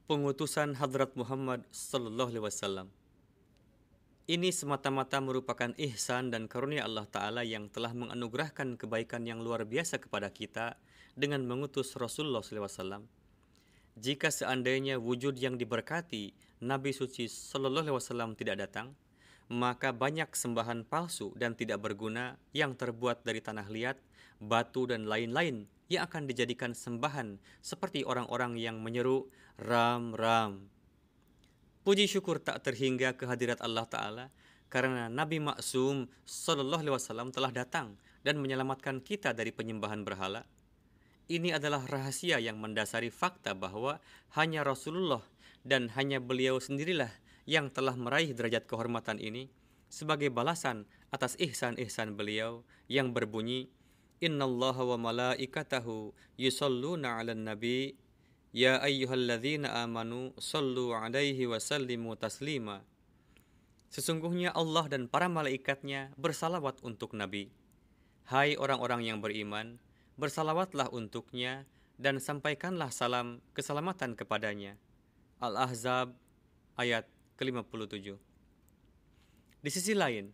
pengutusan Hadrat Muhammad sallallahu alaihi wasallam. Ini semata-mata merupakan ihsan dan karunia Allah Ta'ala yang telah menganugerahkan kebaikan yang luar biasa kepada kita dengan mengutus Rasulullah sallallahu alaihi wasallam. Jika seandainya wujud yang diberkati Nabi suci sallallahu alaihi wasallam tidak datang, maka banyak sembahan palsu dan tidak berguna yang terbuat dari tanah liat, batu dan lain-lain yang akan dijadikan sembahan seperti orang-orang yang menyeru Ram Ram. Puji syukur tak terhingga kehadirat Allah Ta'ala karena Nabi Maksum Sallallahu Alaihi Wasallam telah datang dan menyelamatkan kita dari penyembahan berhala. Ini adalah rahasia yang mendasari fakta bahwa hanya Rasulullah dan hanya beliau sendirilah yang telah meraih derajat kehormatan ini sebagai balasan atas ihsan-ihsan beliau yang berbunyi, Innallaha wa malaikatahu yusalluna 'alan nabi ya ayyuhalladzina amanu sallu 'alaihi wa sallimu taslima. Sesungguhnya Allah dan para malaikatnya bersalawat untuk Nabi. Hai orang-orang yang beriman, bersalawatlah untuknya dan sampaikanlah salam keselamatan kepadanya. Al-Ahzab ayat ke-57. Di sisi lain,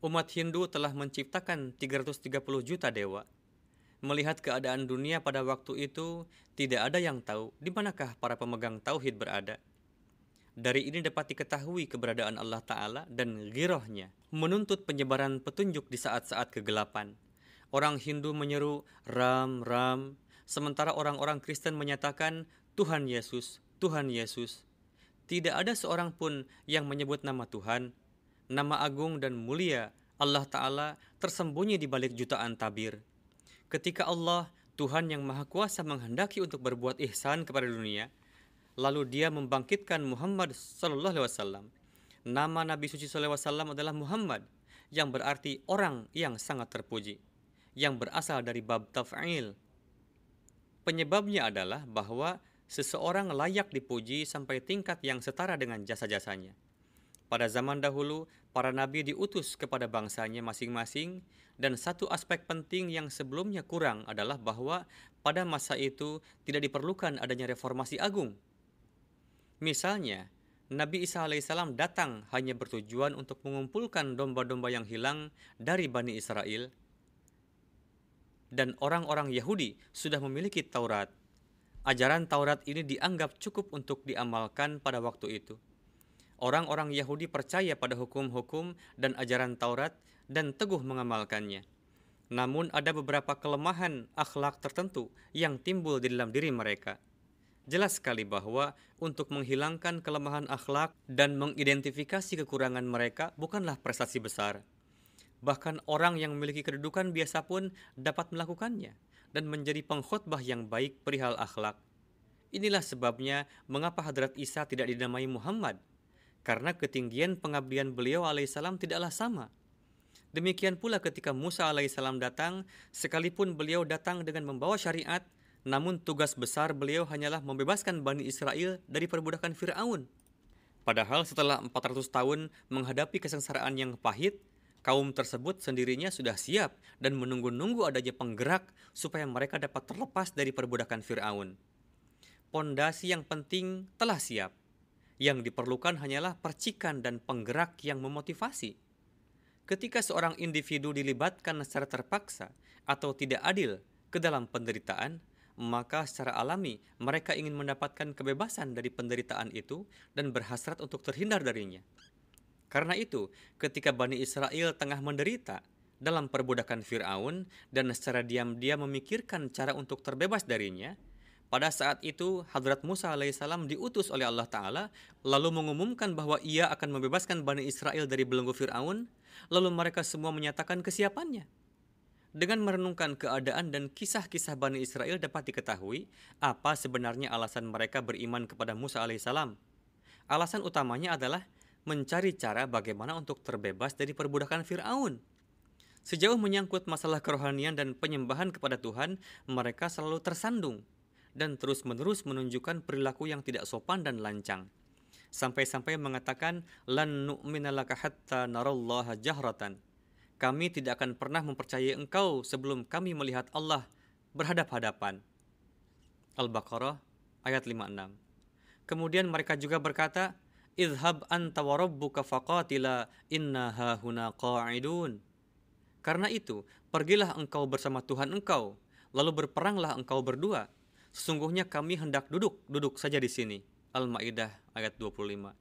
umat Hindu telah menciptakan 330 juta dewa. Melihat keadaan dunia pada waktu itu, tidak ada yang tahu di manakah para pemegang tauhid berada. Dari ini dapat diketahui keberadaan Allah Ta'ala dan ghirahnya menuntut penyebaran petunjuk di saat-saat kegelapan. Orang Hindu menyeru Ram Ram, sementara orang-orang Kristen menyatakan Tuhan Yesus, Tuhan Yesus. Tidak ada seorang pun yang menyebut nama Tuhan. Nama agung dan mulia Allah Ta'ala tersembunyi di balik jutaan tabir. Ketika Allah, Tuhan yang Maha Kuasa menghendaki untuk berbuat ihsan kepada dunia, lalu Dia membangkitkan Muhammad sallallahu alaihi wasallam. Nama Nabi suci sallallahu alaihi wasallam adalah Muhammad, yang berarti orang yang sangat terpuji, yang berasal dari bab taf'il. Penyebabnya adalah bahwa seseorang layak dipuji sampai tingkat yang setara dengan jasa-jasanya. Pada zaman dahulu, para nabi diutus kepada bangsanya masing-masing, dan satu aspek penting yang sebelumnya kurang adalah bahwa pada masa itu tidak diperlukan adanya reformasi agung. Misalnya, Nabi Isa alaihissalam datang hanya bertujuan untuk mengumpulkan domba-domba yang hilang dari Bani Israel, dan orang-orang Yahudi sudah memiliki Taurat. Ajaran Taurat ini dianggap cukup untuk diamalkan pada waktu itu. Orang-orang Yahudi percaya pada hukum-hukum dan ajaran Taurat dan teguh mengamalkannya. Namun ada beberapa kelemahan akhlak tertentu yang timbul di dalam diri mereka. Jelas sekali bahwa untuk menghilangkan kelemahan akhlak dan mengidentifikasi kekurangan mereka bukanlah prestasi besar. Bahkan orang yang memiliki kedudukan biasa pun dapat melakukannya dan menjadi pengkhotbah yang baik perihal akhlak. Inilah sebabnya mengapa Hadrat Isa tidak dinamai Muhammad, karena ketinggian pengabdian beliau alaihissalam tidaklah sama. Demikian pula ketika Musa alaihissalam datang, sekalipun beliau datang dengan membawa syariat, namun tugas besar beliau hanyalah membebaskan Bani Israel dari perbudakan Fir'aun. Padahal setelah 400 tahun menghadapi kesengsaraan yang pahit, kaum tersebut sendirinya sudah siap dan menunggu-nunggu adanya penggerak supaya mereka dapat terlepas dari perbudakan Fir'aun. Pondasi yang penting telah siap. Yang diperlukan hanyalah percikan dan penggerak yang memotivasi. Ketika seorang individu dilibatkan secara terpaksa atau tidak adil ke dalam penderitaan, maka secara alami mereka ingin mendapatkan kebebasan dari penderitaan itu dan berhasrat untuk terhindar darinya. Karena itu, ketika Bani Israel tengah menderita dalam perbudakan Fir'aun dan secara diam-diam memikirkan cara untuk terbebas darinya, pada saat itu Hadrat Musa alaihissalam diutus oleh Allah Ta'ala lalu mengumumkan bahwa ia akan membebaskan Bani Israel dari belenggu Fir'aun, lalu mereka semua menyatakan kesiapannya. Dengan merenungkan keadaan dan kisah-kisah Bani Israel dapat diketahui apa sebenarnya alasan mereka beriman kepada Musa alaihissalam. Alasan utamanya adalah mencari cara bagaimana untuk terbebas dari perbudakan Fir'aun. Sejauh menyangkut masalah kerohanian dan penyembahan kepada Tuhan, mereka selalu tersandung dan terus-menerus menunjukkan perilaku yang tidak sopan dan lancang. Sampai-sampai mengatakan, Lan nu'mina laka hatta narallaha jahratan. Kami tidak akan pernah mempercayai engkau sebelum kami melihat Allah berhadap-hadapan. Al-Baqarah ayat 56. Kemudian mereka juga berkata, "Idhhab anta wa rabbuka faqatila inna hahuna qa'idun." Karena itu, pergilah engkau bersama Tuhan engkau, lalu berperanglah engkau berdua. Sesungguhnya kami hendak duduk saja di sini. Al-Maidah ayat 25.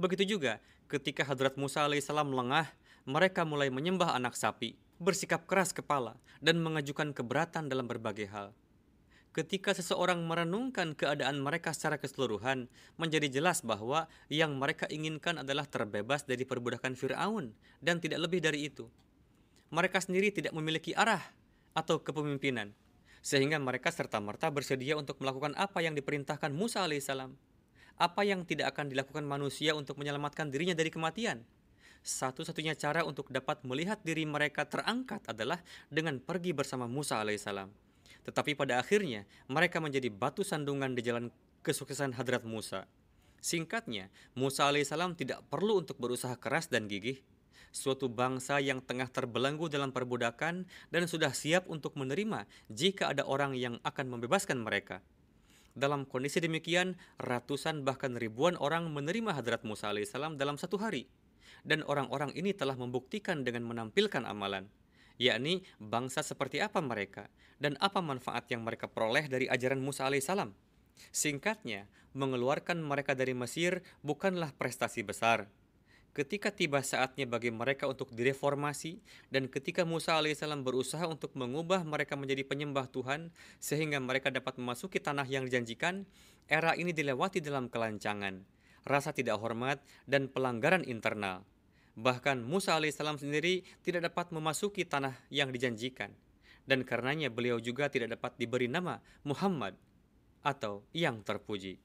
Begitu juga ketika Hadrat Musa alaihissalam lengah, mereka mulai menyembah anak sapi, bersikap keras kepala, dan mengajukan keberatan dalam berbagai hal. Ketika seseorang merenungkan keadaan mereka secara keseluruhan, menjadi jelas bahwa yang mereka inginkan adalah terbebas dari perbudakan Fir'aun, dan tidak lebih dari itu. Mereka sendiri tidak memiliki arah atau kepemimpinan, sehingga mereka serta-merta bersedia untuk melakukan apa yang diperintahkan Musa alaihissalam. Apa yang tidak akan dilakukan manusia untuk menyelamatkan dirinya dari kematian? Satu-satunya cara untuk dapat melihat diri mereka terangkat adalah dengan pergi bersama Musa alaihissalam. Tetapi pada akhirnya, mereka menjadi batu sandungan di jalan kesuksesan Hadrat Musa. Singkatnya, Musa alaihissalam tidak perlu untuk berusaha keras dan gigih. Suatu bangsa yang tengah terbelenggu dalam perbudakan dan sudah siap untuk menerima jika ada orang yang akan membebaskan mereka. Dalam kondisi demikian, ratusan bahkan ribuan orang menerima Hadrat Musa alaihissalam dalam satu hari. Dan orang-orang ini telah membuktikan dengan menampilkan amalan, yakni bangsa seperti apa mereka dan apa manfaat yang mereka peroleh dari ajaran Musa alaihissalam. Singkatnya, mengeluarkan mereka dari Mesir bukanlah prestasi besar. Ketika tiba saatnya bagi mereka untuk direformasi, dan ketika Musa alaihissalam berusaha untuk mengubah mereka menjadi penyembah Tuhan sehingga mereka dapat memasuki tanah yang dijanjikan, era ini dilewati dalam kelancangan, rasa tidak hormat, dan pelanggaran internal. Bahkan Musa alaihissalam sendiri tidak dapat memasuki tanah yang dijanjikan, dan karenanya beliau juga tidak dapat diberi nama Muhammad atau yang terpuji.